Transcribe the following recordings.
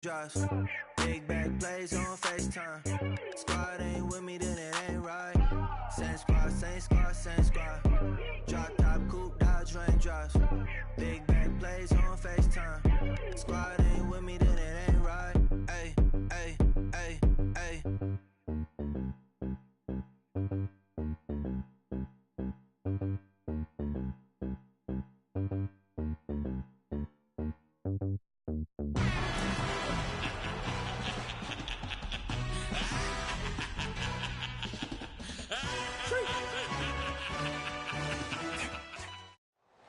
Just big back plays on FaceTime. Squad ain't with me, then it ain't right. Same squad, same squad, same squad. Drop top, coupe, Dodge, Range drops. Big back plays on FaceTime. Squad ain't with me, then it ain't right. Ay, ay, ay, ay.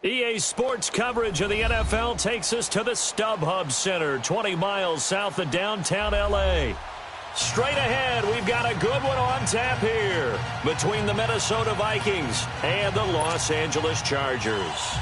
EA Sports coverage of the NFL takes us to the StubHub Center, 20 miles south of downtown L.A. Straight ahead, we've got a good one on tap here between the Minnesota Vikings and the Los Angeles Chargers.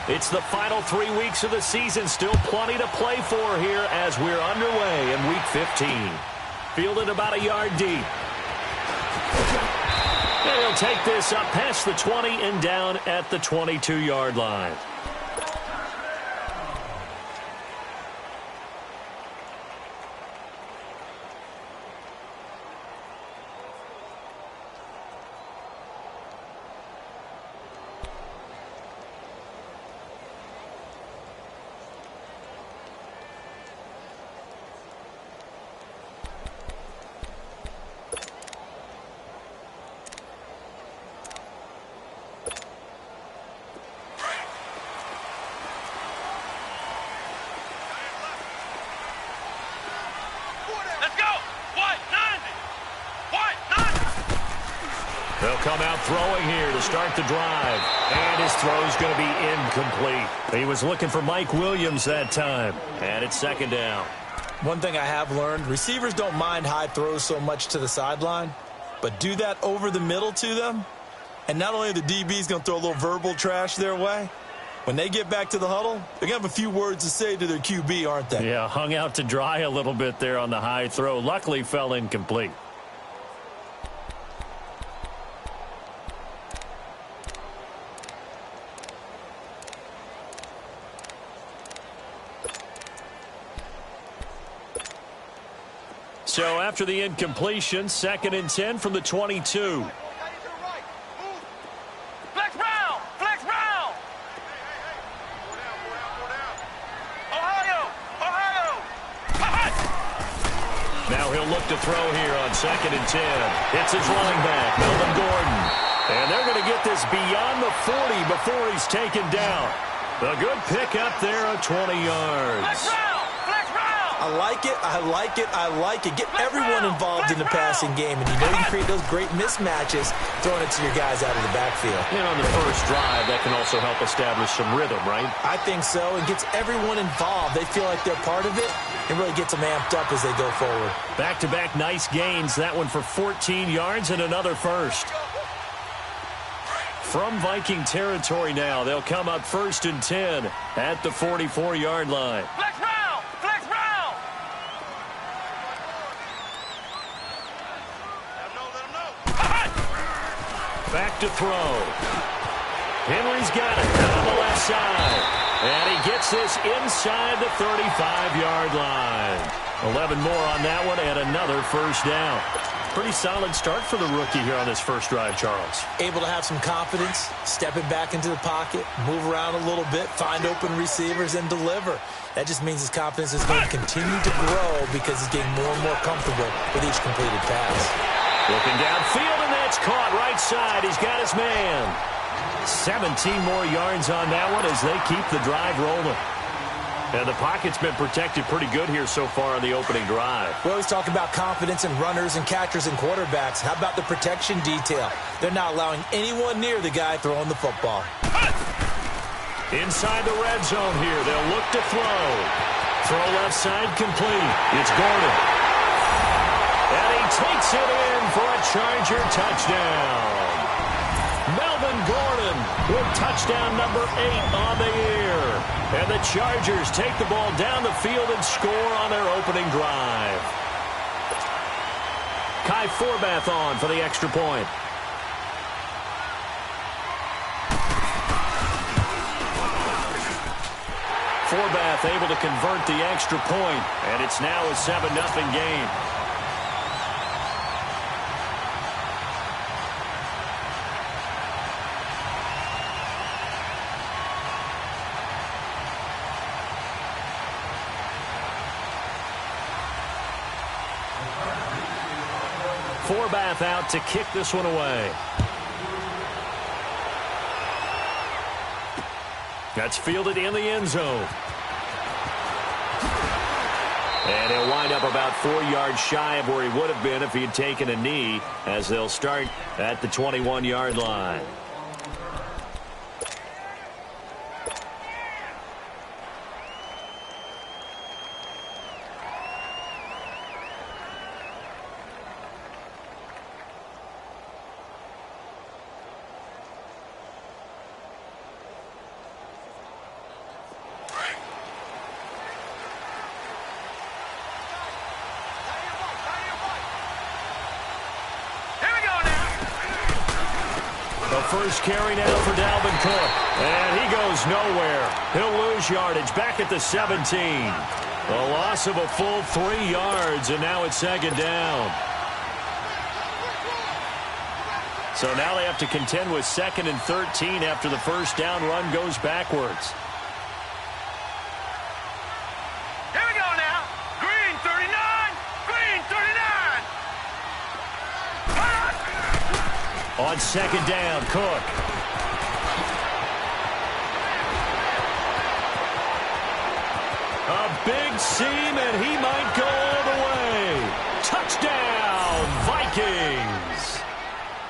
It's the final 3 weeks of the season. Still plenty to play for here as we're underway in Week 15. Fielded about a yard deep. And he'll take this up past the 20 and down at the 22-yard line. They'll come out throwing here to start the drive. And his throw's going to be incomplete. He was looking for Mike Williams that time. And it's second down. One thing I have learned, receivers don't mind high throws so much to the sideline, but do that over the middle to them, and not only are the DBs going to throw a little verbal trash their way, when they get back to the huddle, they're going to have a few words to say to their QB, aren't they? Yeah, hung out to dry a little bit there on the high throw. Luckily fell incomplete. So after the incompletion, 2nd and 10 from the 22. Flex round! Flex round! Ohio! Now he'll look to throw here on 2nd and 10. It's his running back, Melvin Gordon. And they're going to get this beyond the 40 before he's taken down. A good pick up there of 20 yards. Flex round! I like it, I like it, I like it. Get everyone involved in the passing game, and you know you create those great mismatches throwing it to your guys out of the backfield. And on the first drive, that can also help establish some rhythm, right? I think so. It gets everyone involved. They feel like they're part of it. It really gets them amped up as they go forward. Back-to-back nice gains. That one for 14 yards and another first. From Viking territory now, they'll come up 1st and 10 at the 44-yard line. Flex round! Flex round! Back to throw. Henry's got it down the left side. And he gets this inside the 35-yard line. 11 more on that one and another first down. Pretty solid start for the rookie here on this first drive, Charles. Able to have some confidence, stepping back into the pocket, move around a little bit, find open receivers, and deliver. That just means his confidence is going to continue to grow because he's getting more and more comfortable with each completed pass. Looking downfield, and that's caught right side. He's got his man. 17 more yards on that one as they keep the drive rolling. And the pocket's been protected pretty good here so far on the opening drive. We always talk about confidence in runners and catchers and quarterbacks. How about the protection detail? They're not allowing anyone near the guy throwing the football. Inside the red zone here. They'll look to throw. Throw left side complete. It's Gordon. And he takes it in for a Charger touchdown. Melvin Gordon with touchdown number 8 on the year. And the Chargers take the ball down the field and score on their opening drive. Kai Forbath on for the extra point. Forbath able to convert the extra point, and it's now a 7-0 game. Forbath out to kick this one away. That's fielded in the end zone. And he'll wind up about 4 yards shy of where he would have been if he had taken a knee, as they'll start at the 21-yard line. First carry now for Dalvin Cook. And he goes nowhere. He'll lose yardage back at the 17. A loss of a full 3 yards, and now it's second down. So now they have to contend with 2nd and 13 after the first down run goes backwards. Here we go now. Green 39. Green 39. On second down, Cook. A big seam, and he might go all the way. Touchdown, Vikings.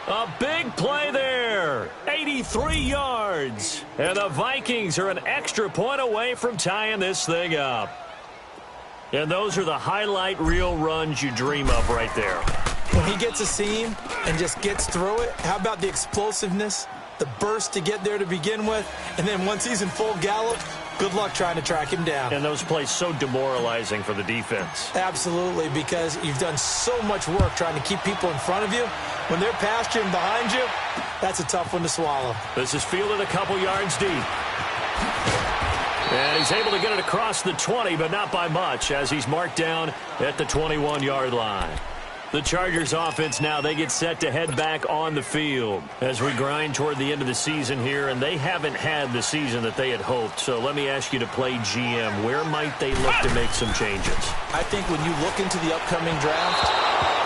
A big play there. 83 yards. And the Vikings are an extra point away from tying this thing up. And those are the highlight reel runs you dream of right there. When he gets a seam and just gets through it, how about the explosiveness, the burst to get there to begin with, and then once he's in full gallop, good luck trying to track him down. And those plays so demoralizing for the defense. Absolutely, because you've done so much work trying to keep people in front of you. When they're past you and behind you, that's a tough one to swallow. This is fielded a couple yards deep. And he's able to get it across the 20, but not by much, as he's marked down at the 21-yard line. The Chargers offense now, they get set to head back on the field as we grind toward the end of the season here, and they haven't had the season that they had hoped. So let me ask you to play GM. Where might they look to make some changes? I think when you look into the upcoming draft,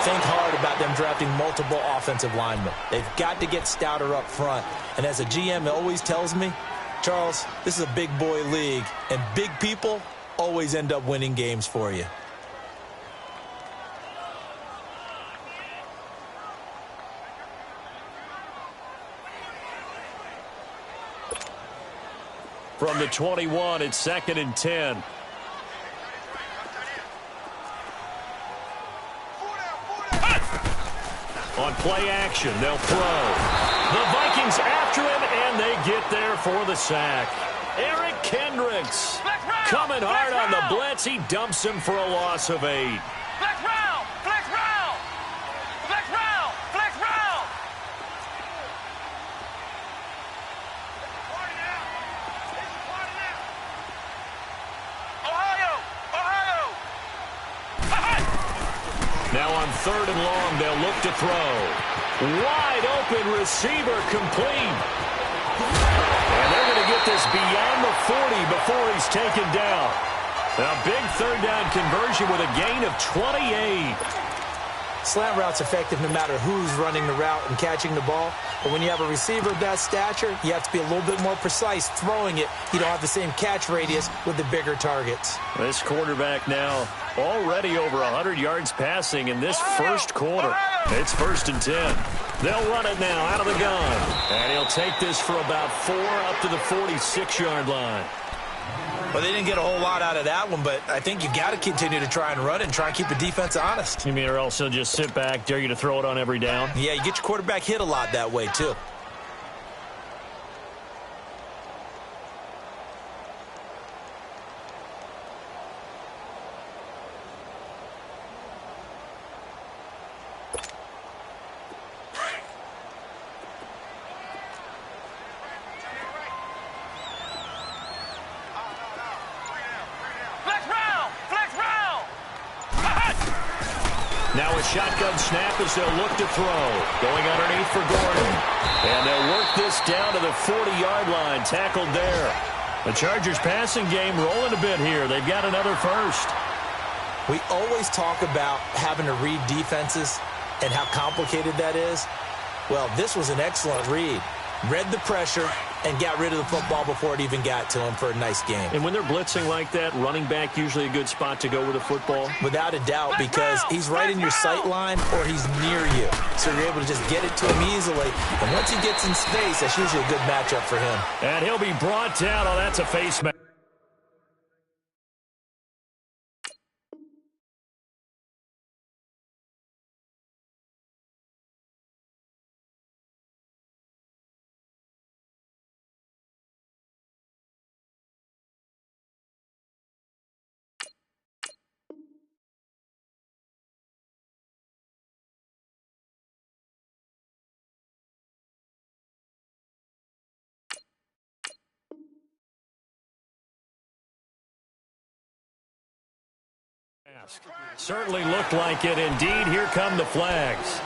think hard about them drafting multiple offensive linemen. They've got to get stouter up front. And as a GM always tells me, Charles, this is a big boy league, and big people always end up winning games for you. From the 21, it's 2nd and 10. On play action, they'll throw. The Vikings after him, and they get there for the sack. Eric Kendricks coming hard on the blitz. He dumps him for a loss of 8. Flex round. Flex round. Flex round. Flex round. Now on 3rd and long, they'll look to throw. Wide open receiver complete. And they're going to get this beyond the 40 before he's taken down. A big 3rd down conversion with a gain of 28. Slant route's effective no matter who's running the route and catching the ball. But when you have a receiver of that stature, you have to be a little bit more precise throwing it. You don't have the same catch radius with the bigger targets. This quarterback now already over 100 yards passing in this first quarter. It's 1st and 10. They'll run it now out of the gun. And he'll take this for about 4 up to the 46-yard line. Well, they didn't get a whole lot out of that one, but I think you got to continue to try and run it and try and keep the defense honest. You mean or else he'll just sit back, dare you to throw it on every down? Yeah, you get your quarterback hit a lot that way, too. Now a shotgun snap as they'll look to throw. Going underneath for Gordon. And they'll work this down to the 40-yard line. Tackled there. The Chargers passing game rolling a bit here. They've got another first. We always talk about having to read defenses and how complicated that is. Well, this was an excellent read. Read the pressure and got rid of the football before it even got to him for a nice game. And when they're blitzing like that, running back usually a good spot to go with the football? Without a doubt, because he's right in your sight line or he's near you. So you're able to just get it to him easily. And once he gets in space, that's usually a good matchup for him. And he'll be brought down. Oh, that's a face mask. Certainly looked like it. Indeed, here come the flags.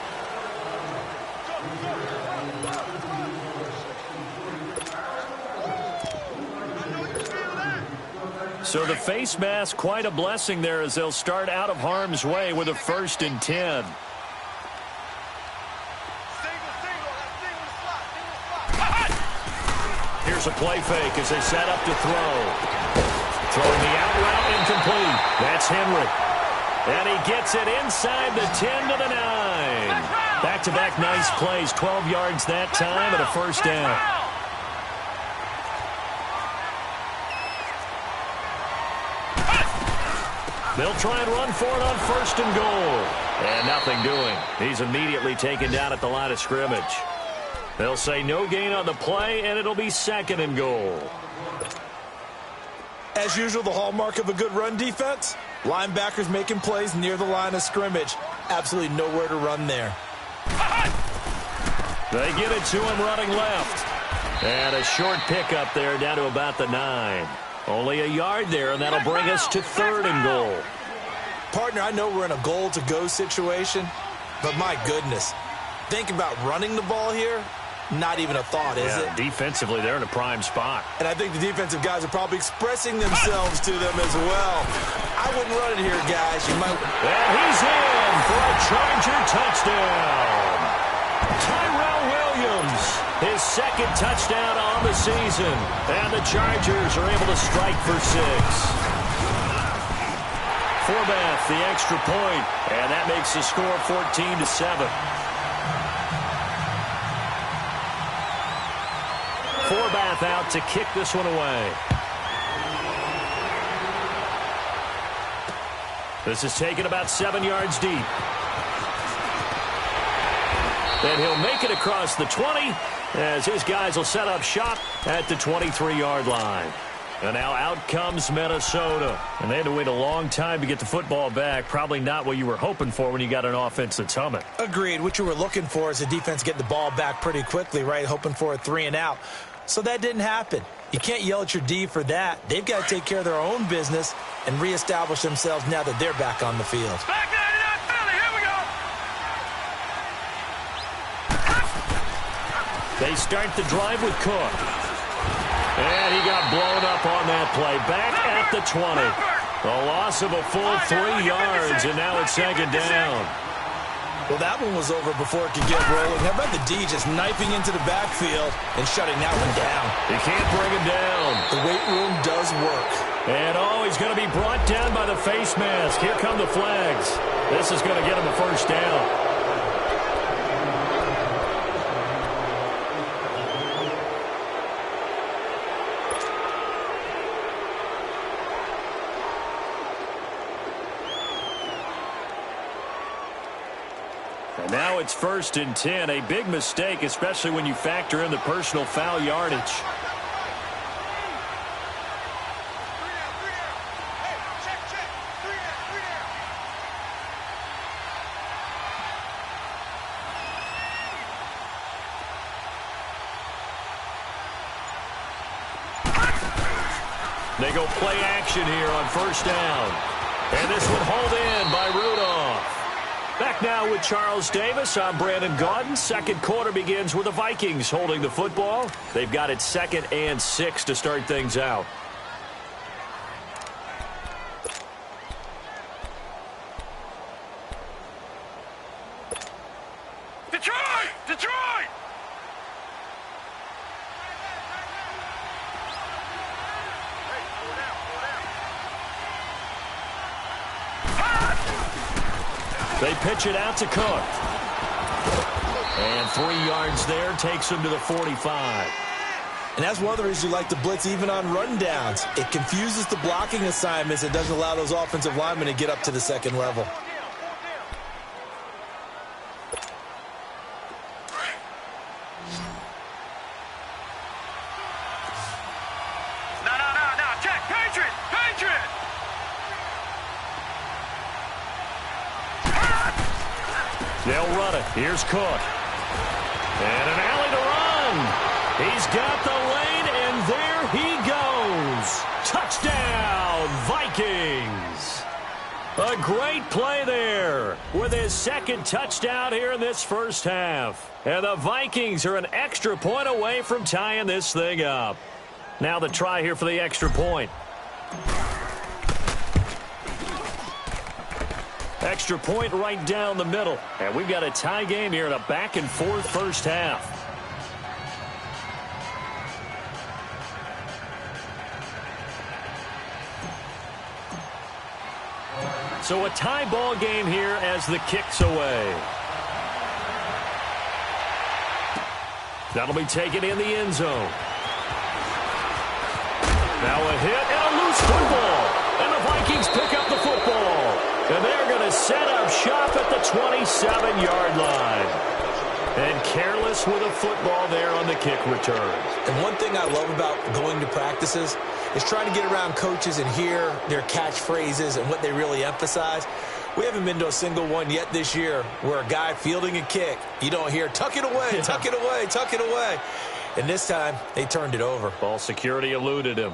So the face mask, quite a blessing there as they'll start out of harm's way with a 1st and 10. Here's a play fake as they set up to throw. Throwing the out route incomplete. That's Henry. And he gets it inside the 10 to the 9. Back-to-back nice plays. 12 yards that time and a 1st down. They'll try and run for it on 1st and goal. And nothing doing. He's immediately taken down at the line of scrimmage. They'll say no gain on the play, and it'll be 2nd and goal. As usual, the hallmark of a good run defense, linebackers making plays near the line of scrimmage. Absolutely nowhere to run there. They get it to him running left. And a short pickup there down to about the 9. Only a yard there, and that'll bring us to 3rd and goal. Partner, I know we're in a goal-to-go situation, but my goodness, think about running the ball here. Not even a thought, is it? Defensively, they're in a prime spot. And I think the defensive guys are probably expressing themselves to them as well. I wouldn't run it here, guys. You might. And he's in for a Charger touchdown. Tyrell Williams, his 2nd touchdown on the season. And the Chargers are able to strike for 6. Forbath, the extra point, and that makes the score 14-7. Forbath out to kick this one away. This is taken about 7 yards deep. And he'll make it across the 20 as his guys will set up shop at the 23-yard line. And now out comes Minnesota. And they had to wait a long time to get the football back. Probably not what you were hoping for when you got an offense that's humming. Agreed. What you were looking for is the defense getting the ball back pretty quickly, right? Hoping for a 3 and out. So that didn't happen. You can't yell at your D for that. They've got to take care of their own business and reestablish themselves now that they're back on the field. Back 99 Philly, here we go. They start the drive with Cook. And he got blown up on that play. Back at the 20. A loss of a full 3 yards, and now it's 2nd down. Well, that one was over before it could get rolling. How about the D just knifing into the backfield and shutting that one down? You can't bring him down. The weight room does work. And, he's going to be brought down by the face mask. Here come the flags. This is going to get him a 1st down. And now it's 1st and 10. A big mistake, especially when you factor in the personal foul yardage. They go play action here on 1st down. And this one hauled in by Rudolph. Back back now with Charles Davis. I'm Brandon Gaudin. Second quarter begins with the Vikings holding the football. They've got it 2nd and 6 to start things out. Detroit! Detroit! They pitch it out to Cook. And 3 yards there takes him to the 45. And that's one of the reasons you like to blitz even on rundowns. It confuses the blocking assignments. It doesn't allow those offensive linemen to get up to the second level. No. Check. Patriot! Patriot! They'll run it. Here's Cook. And an alley to run. He's got the lane, and there he goes. Touchdown, Vikings. A great play there with his second touchdown here in this first half. And the Vikings are an extra point away from tying this thing up. Now the try here for the extra point. Extra point right down the middle. And we've got a tie game here in a back-and-forth first half. So a tie ball game here as the kick's away. That'll be taken in the end zone. Now a hit and a loose football. And the Vikings pick up the football. And they're going to set up shop at the 27-yard line. And careless with a football there on the kick return. And one thing I love about going to practices is trying to get around coaches and hear their catchphrases and what they really emphasize. We haven't been to a single one yet this year where a guy fielding a kick, you don't hear, tuck it away, tuck it away, tuck it away. And this time, they turned it over. Ball security eluded him.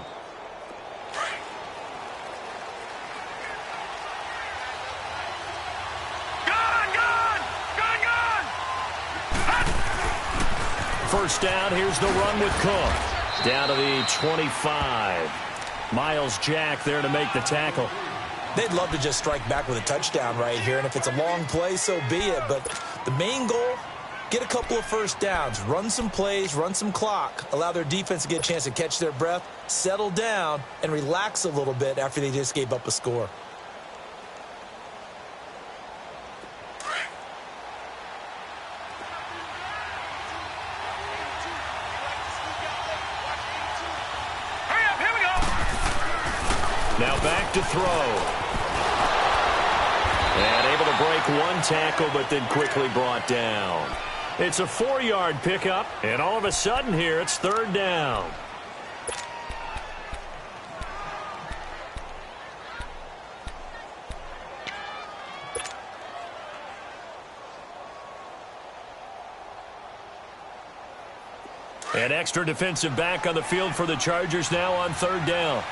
First down, here's the run with Cook. Down to the 25. Miles Jack there to make the tackle. They'd love to just strike back with a touchdown right here, and if it's a long play, so be it. But the main goal, get a couple of first downs, run some plays, run some clock, allow their defense to get a chance to catch their breath, settle down, and relax a little bit after they just gave up a score. Now back to throw. And able to break one tackle, but then quickly brought down. It's a 4-yard pickup, and all of a sudden here, it's third down. An extra defensive back on the field for the Chargers now on third down.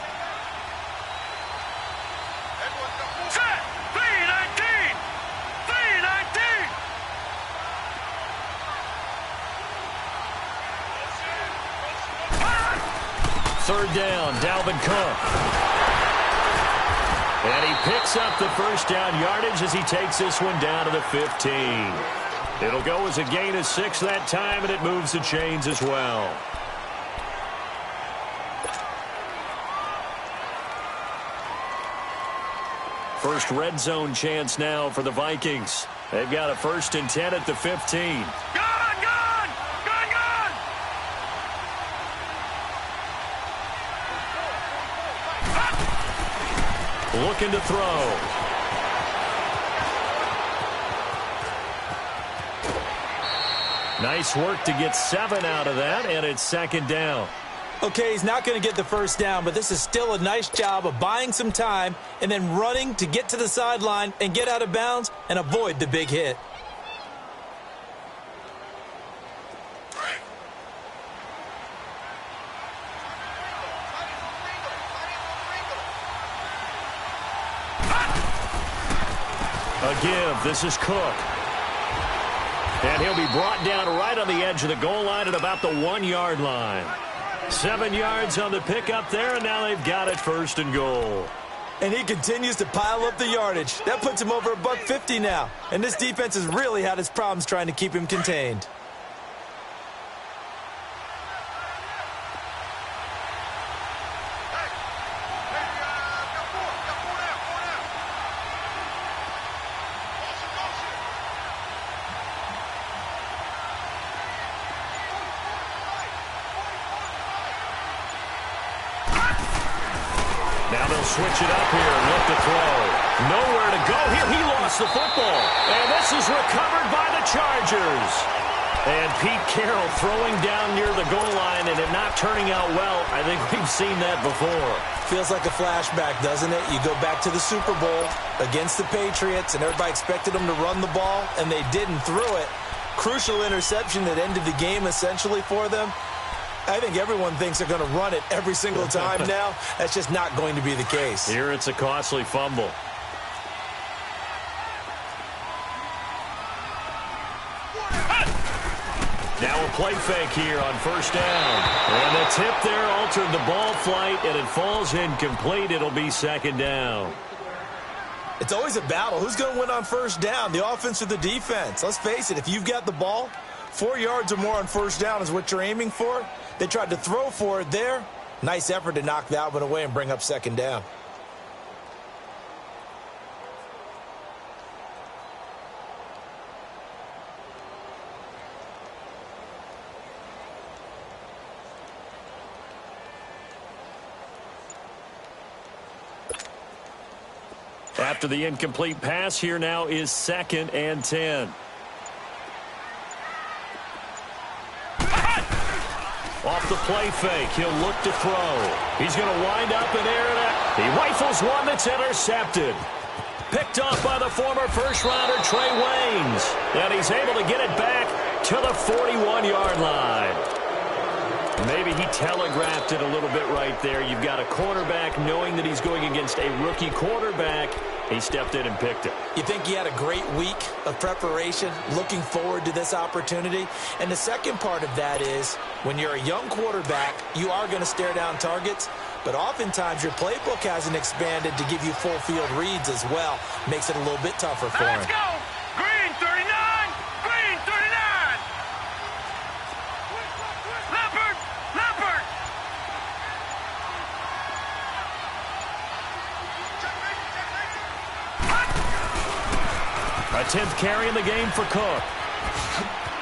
Third down, Dalvin Cook. And he picks up the first down yardage as he takes this one down to the 15. It'll go as a gain of 6 that time, and it moves the chains as well. First red zone chance now for the Vikings. They've got a 1st and 10 at the 15. Looking to throw. Nice work to get 7 out of that, and it's second down. Okay, he's not going to get the first down, but this is still a nice job of buying some time and then running to get to the sideline and get out of bounds and avoid the big hit. A give. This is Cook. And he'll be brought down right on the edge of the goal line at about the 1-yard line. 7 yards on the pickup there, and now they've got it 1st and goal. And he continues to pile up the yardage. That puts him over $150 now. And this defense has really had its problems trying to keep him contained. Switch it up here and look to throw. Nowhere to go here. He lost the football. And this is recovered by the Chargers. And Pete Carroll throwing down near the goal line and it not turning out well. I think we've seen that before. Feels like a flashback, doesn't it? You go back to the Super Bowl against the Patriots, and everybody expected them to run the ball, and they didn't throw it. Crucial interception that ended the game essentially for them. I think everyone thinks they're going to run it every single time now. That's just not going to be the case. Here it's a costly fumble. Now a play fake here on 1st down. And the tip there altered the ball flight, and it falls incomplete. It'll be 2nd down. It's always a battle. Who's going to win on 1st down, the offense or the defense? Let's face it, if you've got the ball, 4 yards or more on 1st down is what you're aiming for. They tried to throw for it there. Nice effort to knock that one away and bring up 2nd down. After the incomplete pass, here now is 2nd and 10. Off the play fake, he'll look to throw. He's going to wind up and air it out. He rifles one that's intercepted. Picked off by the former first-rounder Trey Waynes. And he's able to get it back to the 41-yard line. Maybe he telegraphed it a little bit right there. You've got a quarterback knowing that he's going against a rookie quarterback. He stepped in and picked it. You think he had a great week of preparation, looking forward to this opportunity? And the second part of that is, when you're a young quarterback, you are going to stare down targets, but oftentimes your playbook hasn't expanded to give you full field reads as well. Makes it a little bit tougher for him. Let's go! Green 39! Green 39! Leopard! Leopard! A 10th carry in the game for Cook.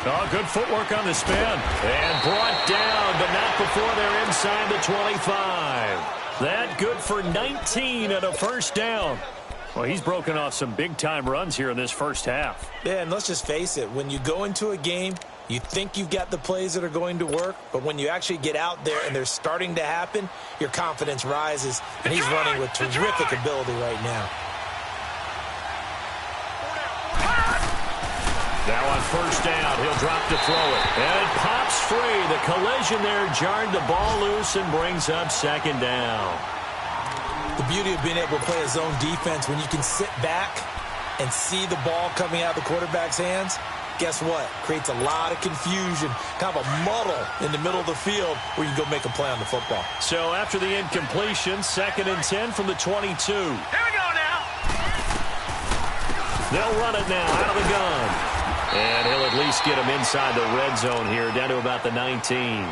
Oh, good footwork on the spin. And brought down, but not before they're inside the 25. That good for 19 and a 1st down. Well, he's broken off some big-time runs here in this 1st half. Yeah, and let's just face it. When you go into a game, you think you've got the plays that are going to work, but when you actually get out there and they're starting to happen, your confidence rises, and he's running with terrific ability right now. Now on 1st down, he'll drop to throw it. And it pops free. The collision there jarred the ball loose and brings up 2nd down. The beauty of being able to play a zone defense, when you can sit back and see the ball coming out of the quarterback's hands, guess what? Creates a lot of confusion, kind of a muddle in the middle of the field where you can go make a play on the football. So after the incompletion, 2nd and 10 from the 22. Here we go now. They'll run it now out of the gun. And he'll at least get him inside the red zone here, down to about the 19.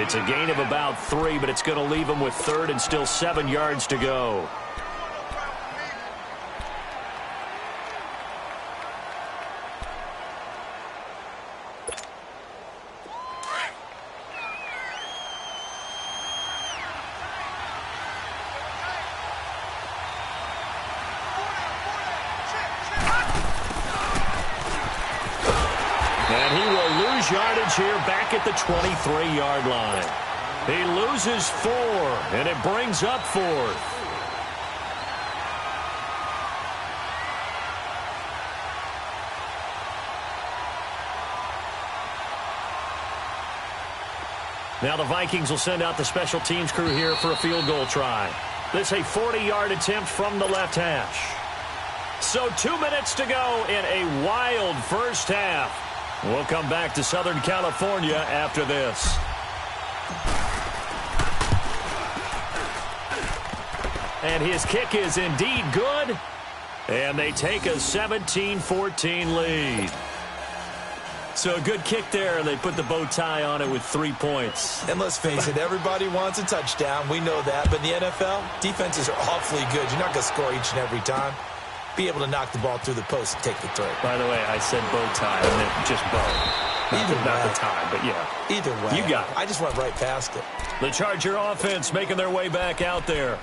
It's a gain of about 3, but it's going to leave him with 3rd and still 7 yards to go. Yardage here back at the 23-yard line. He loses 4, and it brings up 4th. Now the Vikings will send out the special teams crew here for a field goal try. This is a 40-yard attempt from the left hash. So 2 minutes to go in a wild first half. We'll come back to Southern California after this. And his kick is indeed good. And they take a 17-14 lead. So a good kick there, and they put the bow tie on it with 3 points. And let's face it, everybody wants a touchdown. We know that. But in the NFL, defenses are awfully good. You're not going to score each and every time. Be able to knock the ball through the post and take the throw. By the way, I said bow tie, and then just bow. Not the tie, but yeah. Either way. You got it. I just went right past it. The Charger offense making their way back out there.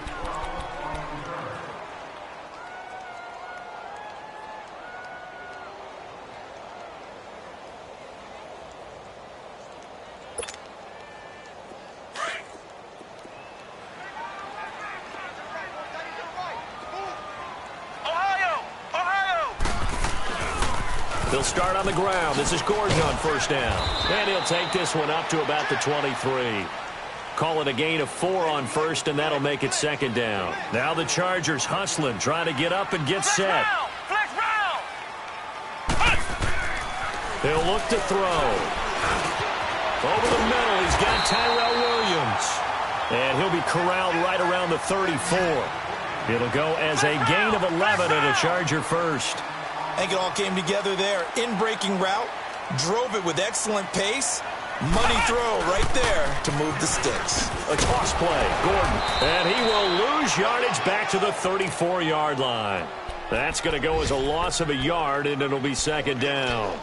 They'll start on the ground. This is Gordon on first down. And he'll take this one up to about the 23. Call it a gain of 4 on first, and that'll make it second down. Now the Chargers hustling, trying to get up and get set. Flex round. He'll look to throw. Over the middle, he's got Tyrell Williams. And he'll be corralled right around the 34. It'll go as a gain of 11 and a Charger first. I think it all came together there. In-breaking route, drove it with excellent pace. Money throw right there to move the sticks. A toss play, Gordon. And he will lose yardage back to the 34-yard line. That's going to go as a loss of a yard, and it'll be second down.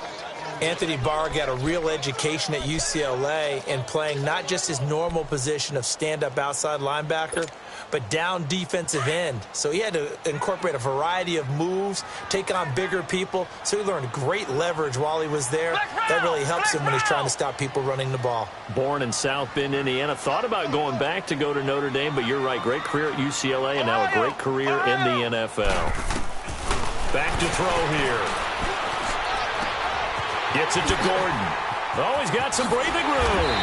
Anthony Barr got a real education at UCLA in playing not just his normal position of stand-up outside linebacker, but down defensive end. So he had to incorporate a variety of moves, take on bigger people. So he learned great leverage while he was there. That really helps him when he's trying to stop people running the ball. Born in South Bend, Indiana. Thought about going back to go to Notre Dame, but you're right. Great career at UCLA and now a great career in the NFL. Back to throw here. Gets it to Gordon. Oh, he's got some breathing room.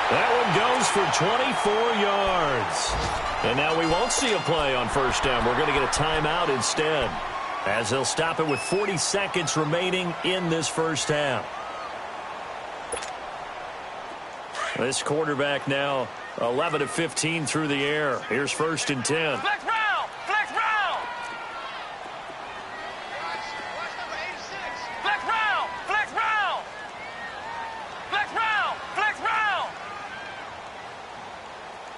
That one goes for 24 yards. And now we won't see a play on first down. We're going to get a timeout instead, as they'll stop it with 40 seconds remaining in this first half. This quarterback now 11 of 15 through the air. Here's first and 10. Flex round. Flex round. Flex round. Flex round. Flex round. Flex round.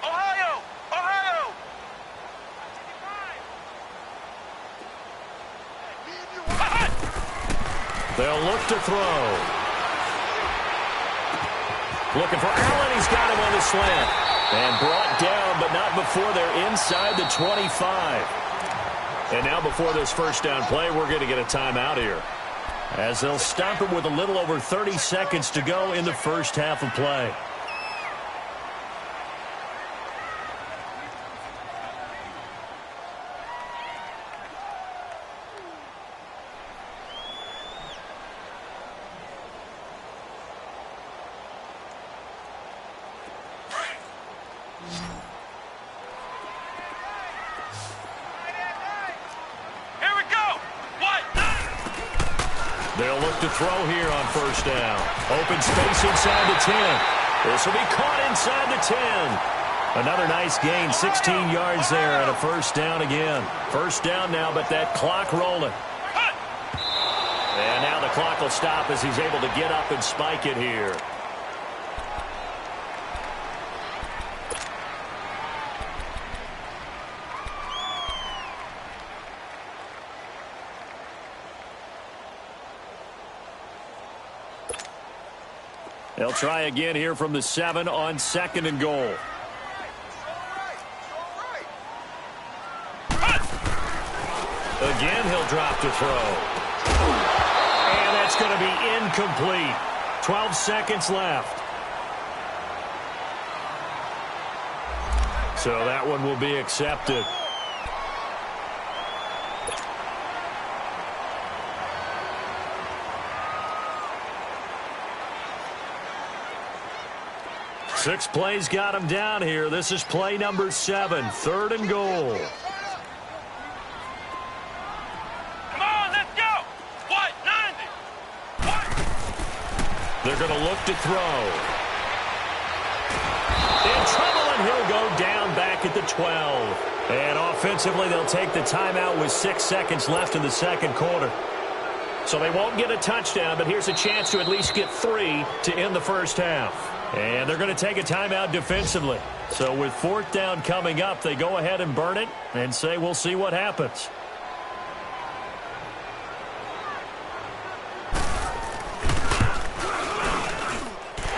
Ohio. Ohio. They'll look to throw. Looking for Allen. He's got him on the slant. And brought down, but not before they're inside the 25. And now before this first down play, we're going to get a timeout here, as they'll stop it with a little over 30 seconds to go in the first half of play. They'll look to throw here on first down. Open space inside the 10. This will be caught inside the 10. Another nice gain, 16 yards there, and a first down again. First down now, but that clock rolling. And now the clock will stop as he's able to get up and spike it here. They'll try again here from the 7 on second and goal. Again, he'll drop to throw. And that's going to be incomplete. 12 seconds left. So that one will be accepted. Six plays got him down here. This is play number 7, third and goal. They're going to look to throw. In trouble, and he'll go down back at the 12. And offensively, they'll take the timeout with 6 seconds left in the second quarter. So they won't get a touchdown, but here's a chance to at least get 3 to end the first half. And they're going to take a timeout defensively. So with 4th down coming up, they go ahead and burn it and say we'll see what happens.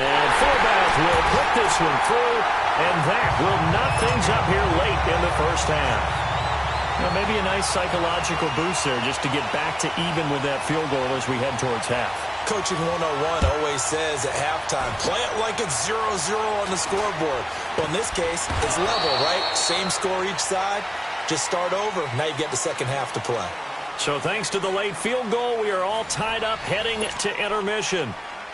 And fullback will put this one through, and that will knock things up here late in the first half. Well, maybe a nice psychological boost there just to get back to even with that field goal as we head towards half. Coaching 101 always says at halftime, play it like it's 0-0 on the scoreboard. Well, in this case, it's level, right? Same score each side. Just start over. Now you get the second half to play. So thanks to the late field goal, we are all tied up heading to intermission.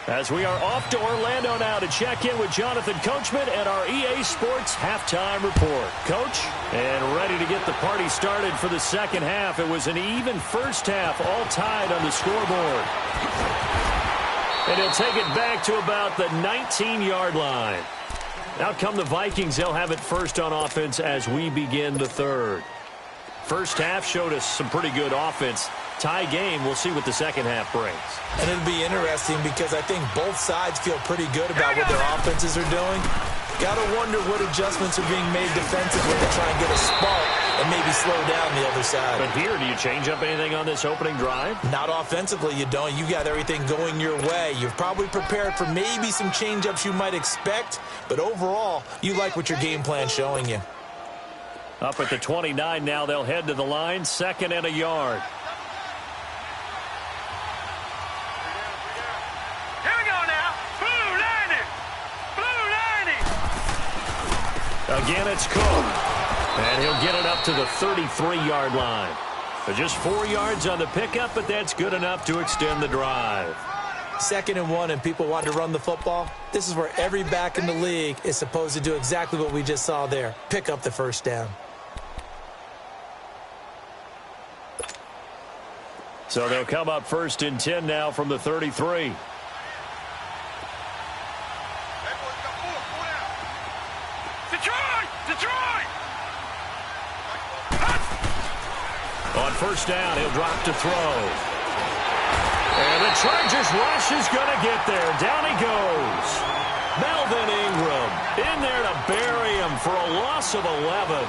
As we are off to Orlando now to check in with Jonathan Coachman and our EA Sports halftime report. Coach, and ready to get the party started for the second half. It was an even first half, all tied on the scoreboard. And he'll take it back to about the 19-yard line. Out come the Vikings. They'll have it first on offense as we begin the third. First half showed us some pretty good offense. Tie game. We'll see what the second half brings. And it'll be interesting because I think both sides feel pretty good about what their offenses are doing. Got to wonder what adjustments are being made defensively to try and get a spark and maybe slow down the other side. But here, do you change up anything on this opening drive? Not offensively, you don't. You got everything going your way. You've probably prepared for maybe some change-ups you might expect, but overall, you like what your game plan's showing you. Up at the 29 now, they'll head to the line, 2nd and a yard. Again, it's Cook. And he'll get it up to the 33-yard line. So just 4 yards on the pickup, but that's good enough to extend the drive. 2nd and 1, and people want to run the football. This is where every back in the league is supposed to do exactly what we just saw there. Pick up the first down. So they'll come up 1st and 10 now from the 33. On 1st down, he'll drop to throw. And the Chargers rush is going to get there. Down he goes. Melvin Ingram in there to bury him for a loss of 11.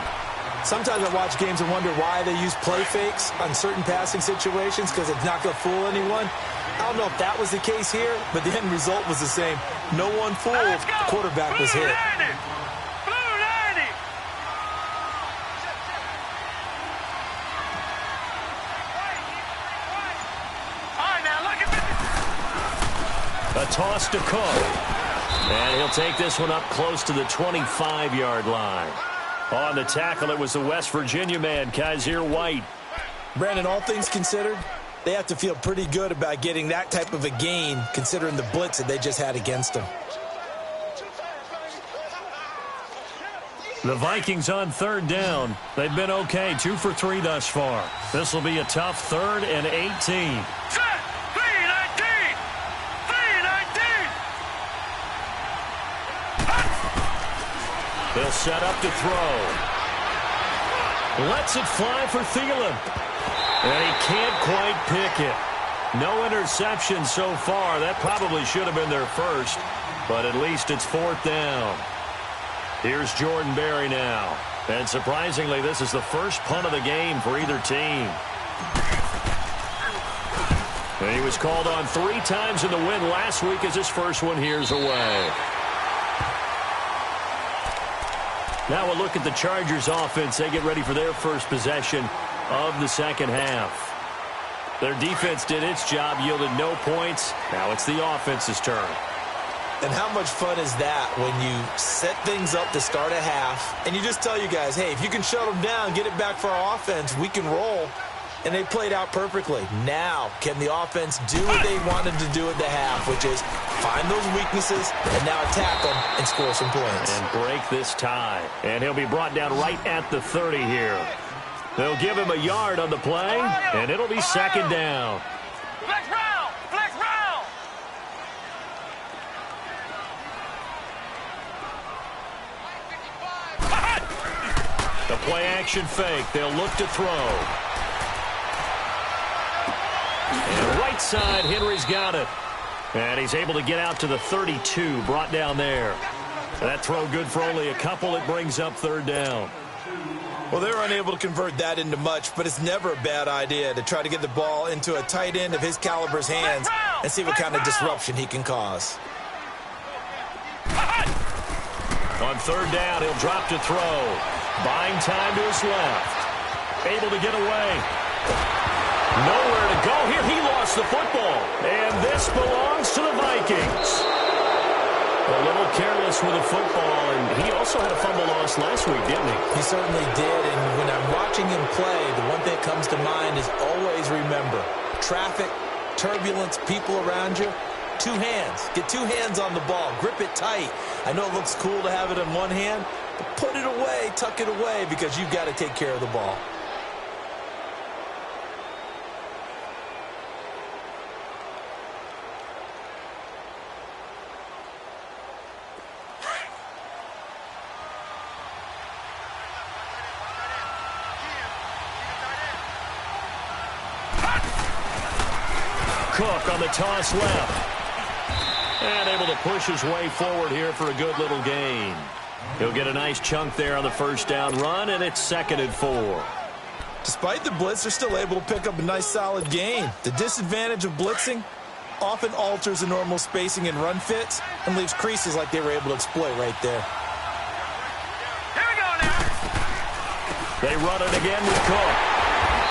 Sometimes I watch games and wonder why they use play fakes on certain passing situations because it's not going to fool anyone. I don't know if that was the case here, but the end result was the same. No one fooled. The quarterback was hit. A toss to Cook. And he'll take this one up close to the 25-yard line. On the tackle, it was the West Virginia man, Kaiser White. Brandon, all things considered, they have to feel pretty good about getting that type of a gain, considering the blitz that they just had against them. The Vikings on 3rd down. They've been okay, 2 for 3 thus far. This will be a tough 3rd and 18. They'll set up to throw. Lets it fly for Thielen. And he can't quite pick it. No interception so far. That probably should have been their first. But at least it's 4th down. Here's Jordan Berry now. And surprisingly, this is the first punt of the game for either team. And he was called on 3 times in the win last week as his first one here's away. Now we'll look at the Chargers offense. They get ready for their first possession of the second half. Their defense did its job, yielded no points. Now it's the offense's turn. And how much fun is that when you set things up to start a half and you just tell you guys, hey, if you can shut them down, get it back for our offense, we can roll. And they played out perfectly. Now, can the offense do what they wanted to do at the half, which is find those weaknesses and now attack them and score some points. And break this tie. And he'll be brought down right at the 30 here. They'll give him a yard on the play, and it'll be 2nd down. Flex round! Flex round! The play action fake. They'll look to throw. And right side, Henry's got it. And he's able to get out to the 32, brought down there. That throw good for only a couple. It brings up third down. Well, they were unable to convert that into much, but it's never a bad idea to try to get the ball into a tight end of his caliber's hands and see what kind of disruption he can cause. On third down, he'll drop to throw. Buying time to his left. Able to get away. Nowhere to go here. He lost the football. And this belongs to the Vikings. A little careless with the football, and he also had a fumble loss last week, didn't he? He certainly did, and when I'm watching him play, the one thing that comes to mind is always remember, traffic, turbulence, people around you, two hands. Get two hands on the ball. Grip it tight. I know it looks cool to have it in one hand, but put it away, tuck it away, because you've got to take care of the ball. Cook on the toss left. And able to push his way forward here for a good little gain. He'll get a nice chunk there on the first down run, and it's 2nd and 4. Despite the blitz, they're still able to pick up a nice solid gain. The disadvantage of blitzing often alters the normal spacing and run fits and leaves creases like they were able to exploit right there. Here we go now. They run it again with Cook.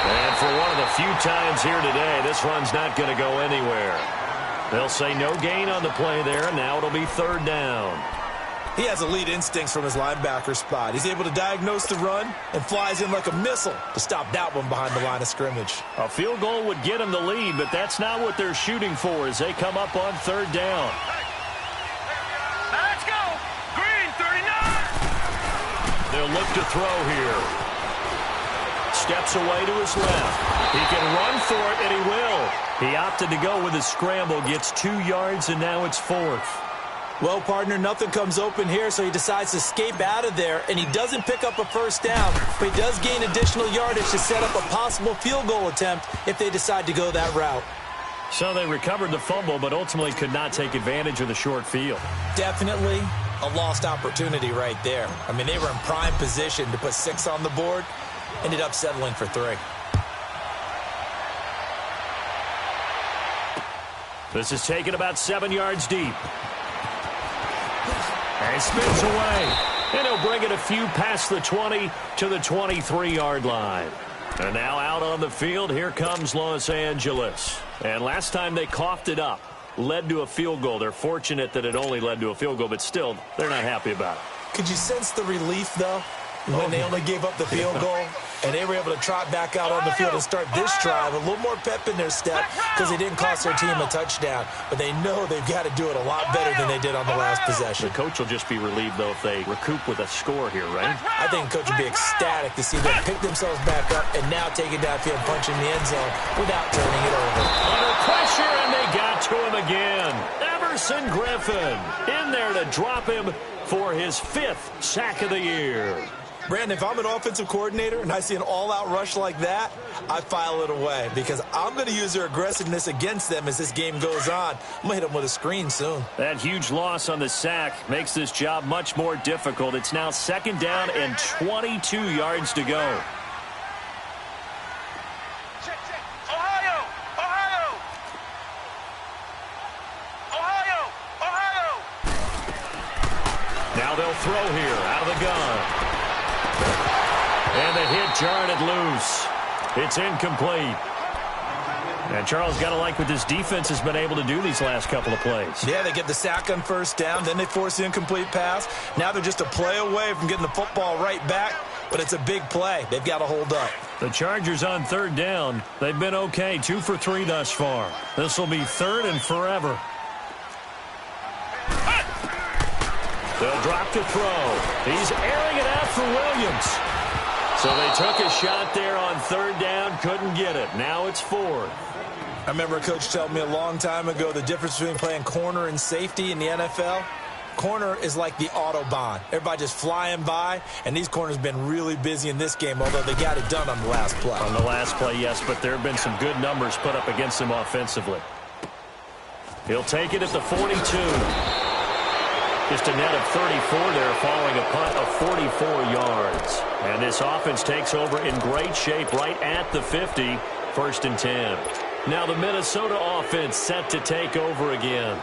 And for one of the few times here today, this run's not going to go anywhere. They'll say no gain on the play there. Now it'll be third down. He has elite instincts from his linebacker spot. He's able to diagnose the run and flies in like a missile to stop that one behind the line of scrimmage. A field goal would get him the lead, but that's not what they're shooting for as they come up on third down. Now let's go. Green, 39. They'll look to throw here. Steps away to his left. He can run for it, and he will. He opted to go with a scramble, gets 2 yards, and now it's 4th. Well, partner, nothing comes open here, so he decides to escape out of there, and he doesn't pick up a first down, but he does gain additional yardage to set up a possible field goal attempt if they decide to go that route. So they recovered the fumble, but ultimately could not take advantage of the short field. Definitely a lost opportunity right there. I mean, they were in prime position to put 6 on the board. Ended up settling for 3. This is taken about 7 yards deep. And he spins away. And he'll bring it a few past the 20 to the 23-yard line. And now out on the field, here comes Los Angeles. And last time they coughed it up, led to a field goal. They're fortunate that it only led to a field goal, but still, they're not happy about it. Could you sense the relief, though, when they only gave up the field goal? And they were able to trot back out on the field and start this drive. A little more pep in their step because they didn't cost their team a touchdown. But they know they've got to do it a lot better than they did on the last possession. The coach will just be relieved, though, if they recoup with a score here, right? I think the coach would be ecstatic to see them pick themselves back up and now take it downfield, punch in the end zone without turning it over. Under pressure, and they got to him again. Everson Griffin in there to drop him for his 5th sack of the year. Brandon, if I'm an offensive coordinator and I see an all-out rush like that, I file it away because I'm going to use their aggressiveness against them as this game goes on. I'm going to hit them with a screen soon. That huge loss on the sack makes this job much more difficult. It's now 2nd down and 22 yards to go. Ohio! Ohio! Ohio! Ohio! Now they'll throw here out of the gun. And the hit jarred it loose. It's incomplete. And Charles, got to like what this defense has been able to do these last couple of plays. Yeah, they get the sack on first down, then they force the incomplete pass. Now they're just a play away from getting the football right back, but it's a big play. They've got to hold up. The Chargers on third down. They've been okay, 2 for 3 thus far. This will be 3rd and forever. They'll drop to throw. He's airing it out for Williams. So they took a shot there on third down, couldn't get it. Now it's 4th. I remember a coach telling me a long time ago the difference between playing corner and safety in the NFL. corner is like the Autobahn. Everybody just flying by, and these corners have been really busy in this game, although they got it done on the last play. On the last play, yes, but there have been some good numbers put up against him offensively. He'll take it at the 42. Just a net of 34 there, following a punt of 44 yards. And this offense takes over in great shape right at the 50, 1st and 10. Now the Minnesota offense set to take over again.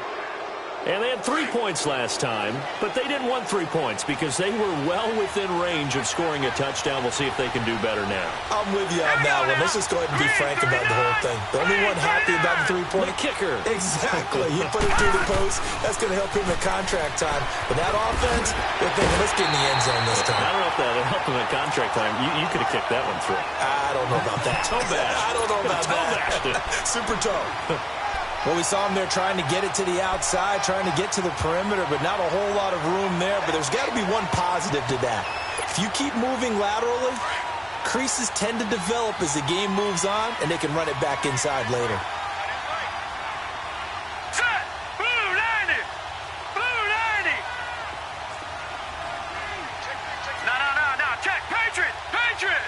And they had 3 points last time, but they didn't want 3 points because they were well within range of scoring a touchdown. We'll see if they can do better now. I'm with you on that one. Let's just go ahead and be frank about the whole thing. The only one happy about the 3-point? The kicker. Exactly. He put it through the post. That's going to help him in contract time. But that offense, they're thinking, let's get in the end zone this time. I don't know if that would help him in contract time. You could have kicked that one through. I don't know about that. Toe bash. I don't know about that. Super toe. Well, we saw him there trying to get it to the outside, trying to get to the perimeter, but not a whole lot of room there. But there's got to be one positive to that. If you keep moving laterally, creases tend to develop as the game moves on, and they can run it back inside later. Set! Blue 90! Blue 90! No. Check! Patriot! Patriot!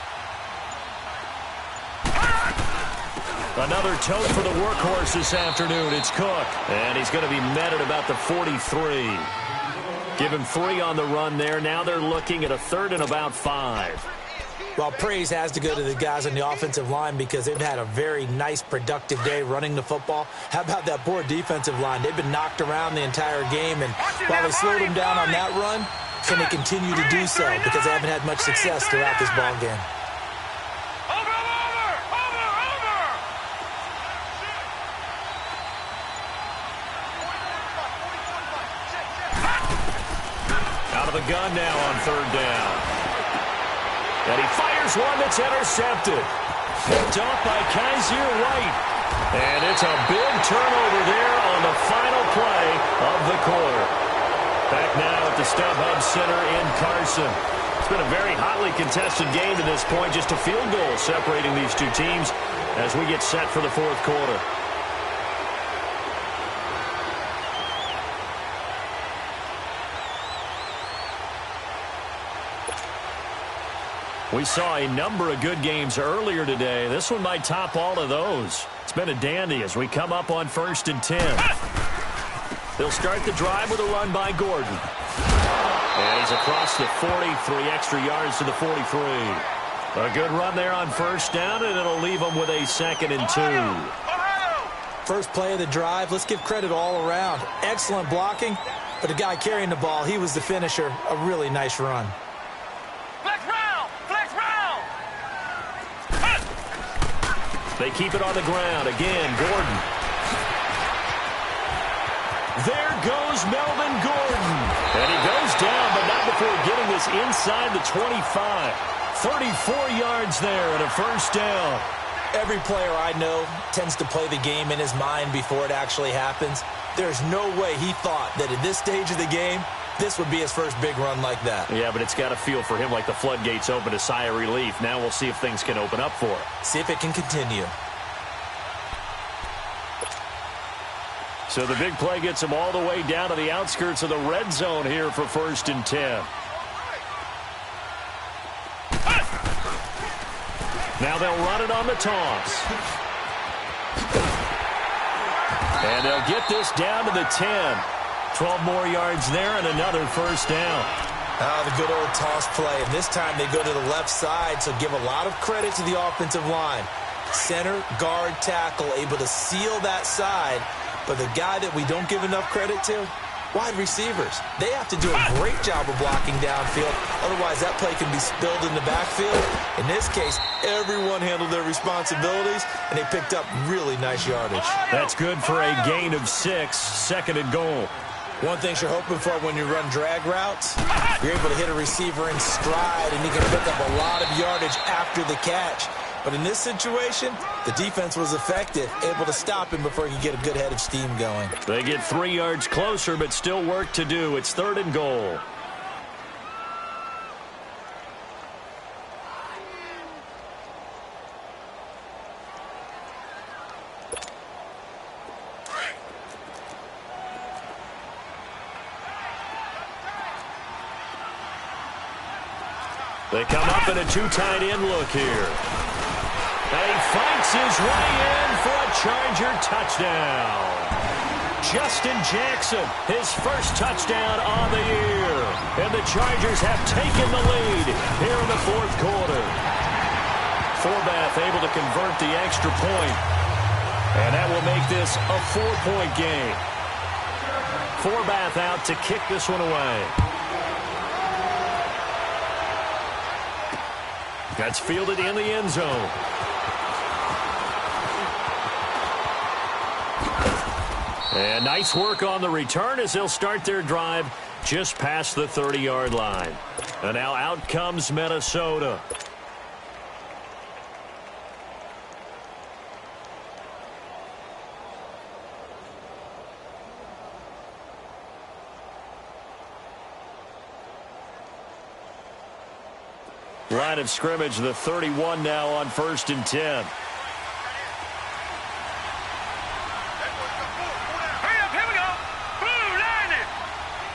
Another tote for the workhorse this afternoon. It's Cook. And he's going to be met at about the 43. Give him 3 on the run there. Now they're looking at a 3rd and about 5. Well, praise has to go to the guys on the offensive line because they've had a very nice, productive day running the football. How about that poor defensive line? They've been knocked around the entire game, and while they slowed them down on that run, can they continue to do so because they haven't had much success throughout this ball game? The gun now on 3rd down. And he fires one that's intercepted. Picked off by Kaiser White. And it's a big turnover there on the final play of the quarter. Back now at the StubHub Center in Carson. It's been a very hotly contested game to this point. Just a field goal separating these two teams as we get set for the 4th quarter. We saw a number of good games earlier today. This one might top all of those. It's been a dandy as we come up on 1st and 10. They'll start the drive with a run by Gordon. And he's across the 43 extra yards to the 43. A good run there on 1st down, and it'll leave them with a 2nd and 2. First play of the drive, let's give credit all around. Excellent blocking, but the guy carrying the ball, he was the finisher. A really nice run. They keep it on the ground. Again, Gordon. There goes Melvin Gordon. And he goes down, but not before getting this inside the 25. 34 yards there and a 1st down. Every player I know tends to play the game in his mind before it actually happens. There's no way he thought that at this stage of the game, this would be his first big run like that. Yeah, but it's got to feel for him like the floodgates open, a sigh of relief. Now we'll see if things can open up for him. See if it can continue. So the big play gets him all the way down to the outskirts of the red zone here for 1st and 10. Now they'll run it on the toss. And they'll get this down to the 10. 12 more yards there and another 1st down. The good old toss play. And this time they go to the left side, so give a lot of credit to the offensive line. Center, guard, tackle, able to seal that side. But the guy that we don't give enough credit to, wide receivers. They have to do a great job of blocking downfield. Otherwise, that play can be spilled in the backfield. In this case, everyone handled their responsibilities, and they picked up really nice yardage. That's good for a gain of 6, 2nd and goal. One thing you're hoping for when you run drag routes, you're able to hit a receiver in stride, and he can pick up a lot of yardage after the catch. But in this situation, the defense was effective, able to stop him before he could get a good head of steam going. They get 3 yards closer, but still work to do. It's 3rd and goal. They come up in a two tight end look here. And he fights his way in for a Charger touchdown. Justin Jackson, his first touchdown on the year. And the Chargers have taken the lead here in the fourth quarter. Forbath able to convert the extra point. And that will make this a 4-point game. Forbath out to kick this one away. That's fielded in the end zone. And nice work on the return as they'll start their drive just past the 30-yard line. And now out comes Minnesota. Line of scrimmage, the 31 now on 1st and 10. Hurry up, here we go. Blue 90.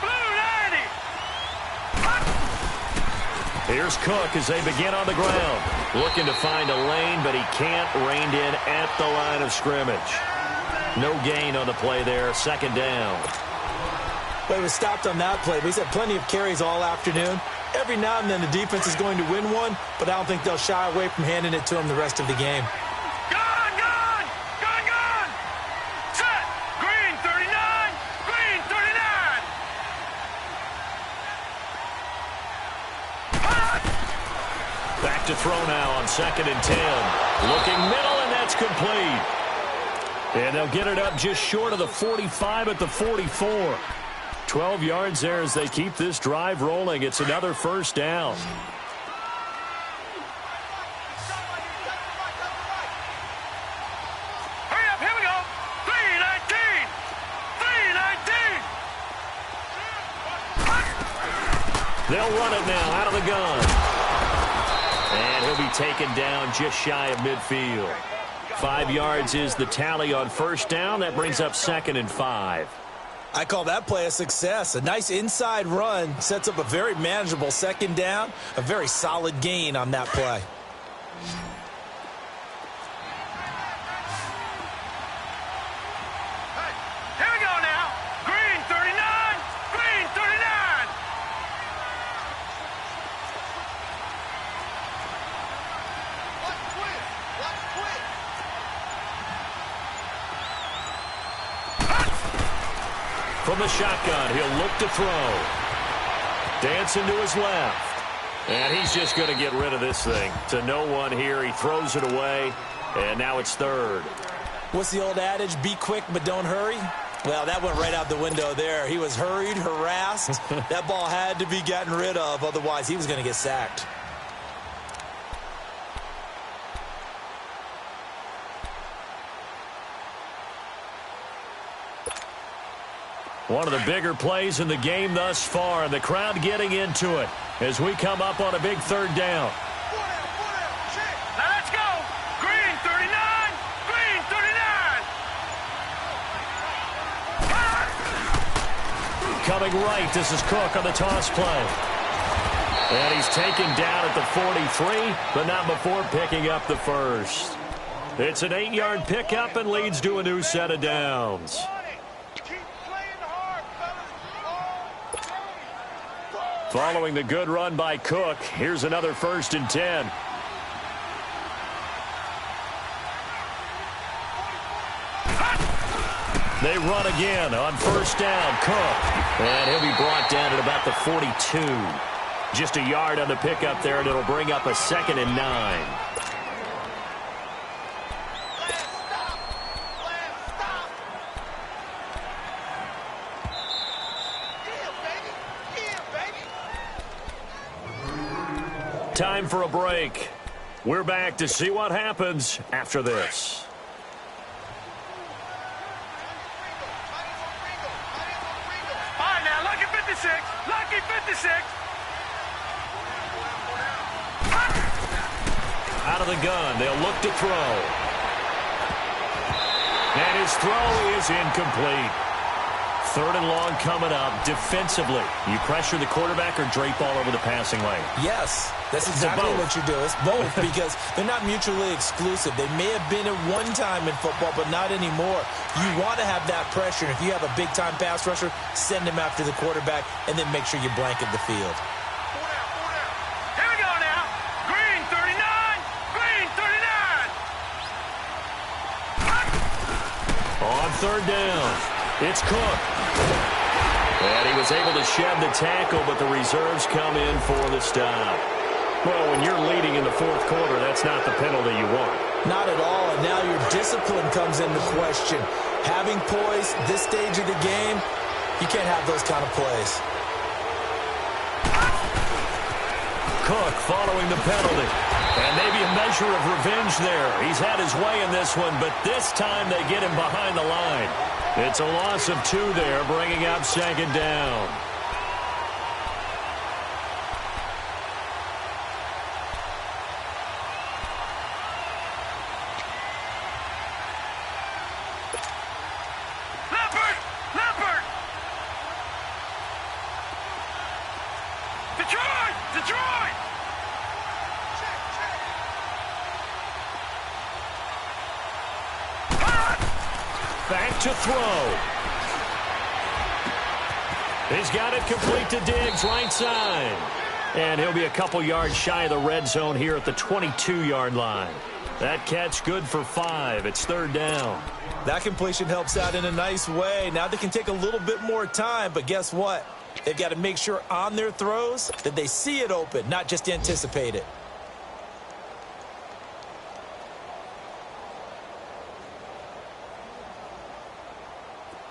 Blue 90. Here's Cook as they begin on the ground. Looking to find a lane, but he can't. Reined in at the line of scrimmage. No gain on the play there. Second down. Well, he was stopped on that play, but he's had plenty of carries all afternoon. Every now and then the defense is going to win one, but I don't think they'll shy away from handing it to him the rest of the game. Gone, gone. Gone, gone. Set. Green 39. Green 39. Back to throw now on 2nd and 10. Looking middle, and that's complete. And they'll get it up just short of the 45 at the 44. 12 yards there as they keep this drive rolling. It's another first down. Hurry up, here we go. 319. 319. They'll run it now out of the gun. And he'll be taken down just shy of midfield. 5 yards is the tally on first down. That brings up 2nd and 5. I call that play a success. A nice inside run sets up a very manageable second down. A very solid gain on that play. Hey, here we go now. Green 39. Green 39. Watch quick. Watch quick. From the shotgun, he'll look to throw. Dancing to his left. And he's just going to get rid of this thing. To no one here. He throws it away. And now it's 3rd. What's the old adage? Be quick, but don't hurry. Well, that went right out the window there. He was hurried, harassed. That ball had to be gotten rid of. Otherwise, he was going to get sacked. One of the bigger plays in the game thus far. And the crowd getting into it as we come up on a big 3rd down. Now let's go. Green 39. Green 39. Coming right, this is Cook on the toss play. And he's taken down at the 43, but not before picking up the first. It's an 8-yard pickup and leads to a new set of downs. Following the good run by Cook, here's another 1st and 10. They run again on 1st down. Cook. And he'll be brought down at about the 42. Just a yard on the pickup there, and it'll bring up a 2nd and 9. Time for a break. We're back to see what happens after this. All right, now, lucky 56. Lucky 56. Out of the gun, they'll look to throw. And his throw is incomplete. 3rd and long coming up. Defensively, you pressure the quarterback or drape all over the passing lane? Yes, that's exactly what you do. It's both because they're not mutually exclusive. They may have been at one time in football, but not anymore. You want to have that pressure. And if you have a big-time pass rusher, send him after the quarterback, and then make sure you blanket the field. Here we go now. Green 39. Green 39. On 3rd down, it's Cook. And he was able to shed the tackle, but the reserves come in for the stop. Well, when you're leading in the 4th quarter, that's not the penalty you want. Not at all, and now your discipline comes into question. Having poise this stage of the game, you can't have those kind of plays. Cook following the penalty. And maybe a measure of revenge there. He's had his way in this one, but this time they get him behind the line. It's a loss of 2 there, bringing up 2nd down. Leopard! Detroit! Back to throw. He's got it complete to Diggs, right side. And he'll be a couple yards shy of the red zone here at the 22-yard line. That catch good for 5. It's 3rd down. That completion helps out in a nice way. Now they can take a little bit more time, but guess what? They've got to make sure on their throws that they see it open, not just anticipate it.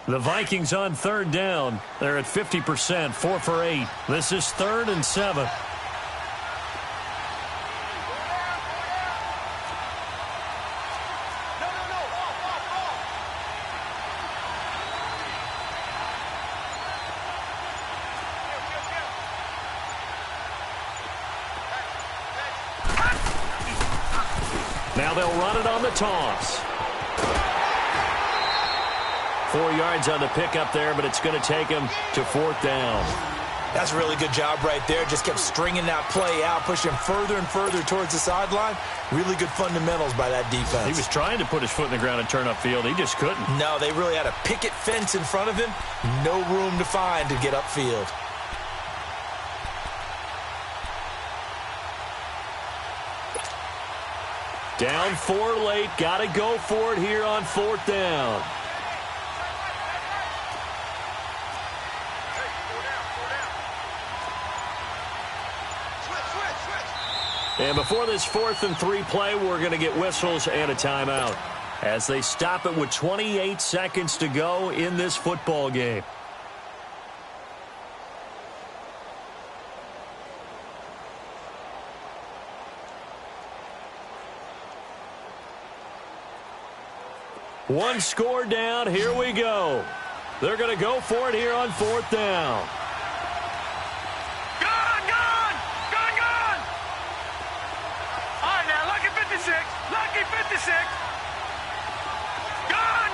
The Vikings on 3rd down. They're at 50%, 4 for 8. This is 3rd and 7. Now they'll run it on the toss. 4 yards on the pickup there, but it's going to take him to 4th down. That's a really good job right there. Just kept stringing that play out, pushing further and further towards the sideline. Really good fundamentals by that defense. He was trying to put his foot in the ground and turn upfield. He just couldn't. No, they really had a picket fence in front of him. No room to find to get upfield. Down 4 late. Got to go for it here on 4th down. And before this 4th and 3 play, we're going to get whistles and a timeout as they stop it with 28 seconds to go in this football game. One score down. Here we go. They're going to go for it here on 4th down. Lucky 56. Gone.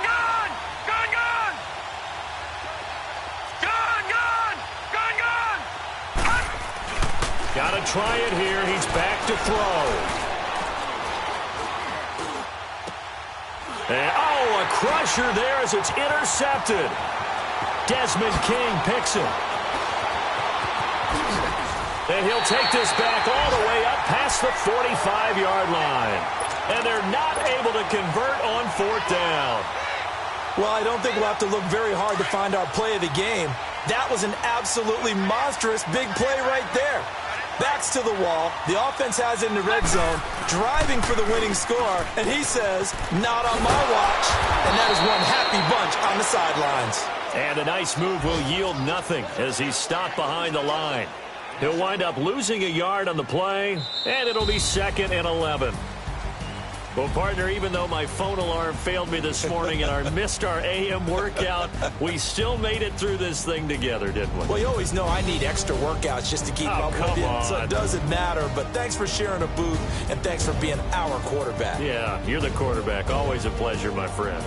Got to try it here. He's back to throw. And, a crusher there as it's intercepted. Desmond King picks it. And he'll take this back all the way up past the 45-yard line. And they're not able to convert on 4th down. Well, I don't think we'll have to look very hard to find our play of the game. That was an absolutely monstrous big play right there. Backs to the wall. The offense has it in the red zone, driving for the winning score. And he says, not on my watch. And that is one happy bunch on the sidelines. And a nice move will yield nothing as he's stopped behind the line. He'll wind up losing a yard on the play, and it'll be 2nd and 11. Well, partner, even though my phone alarm failed me this morning and I missed our AM workout, we still made it through this thing together, didn't we? Well, you always know I need extra workouts just to keep up with you, so it doesn't matter. But thanks for sharing a booth, and thanks for being our quarterback. Yeah, you're the quarterback. Always a pleasure, my friend.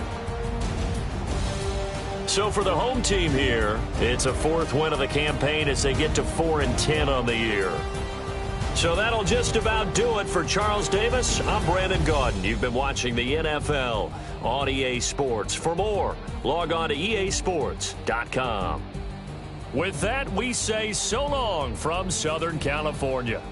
So for the home team here, it's a 4th win of the campaign as they get to 4-10 on the year. So that'll just about do it for Charles Davis. I'm Brandon Gaudin. You've been watching the NFL on EA Sports. For more, log on to easports.com. With that, we say so long from Southern California.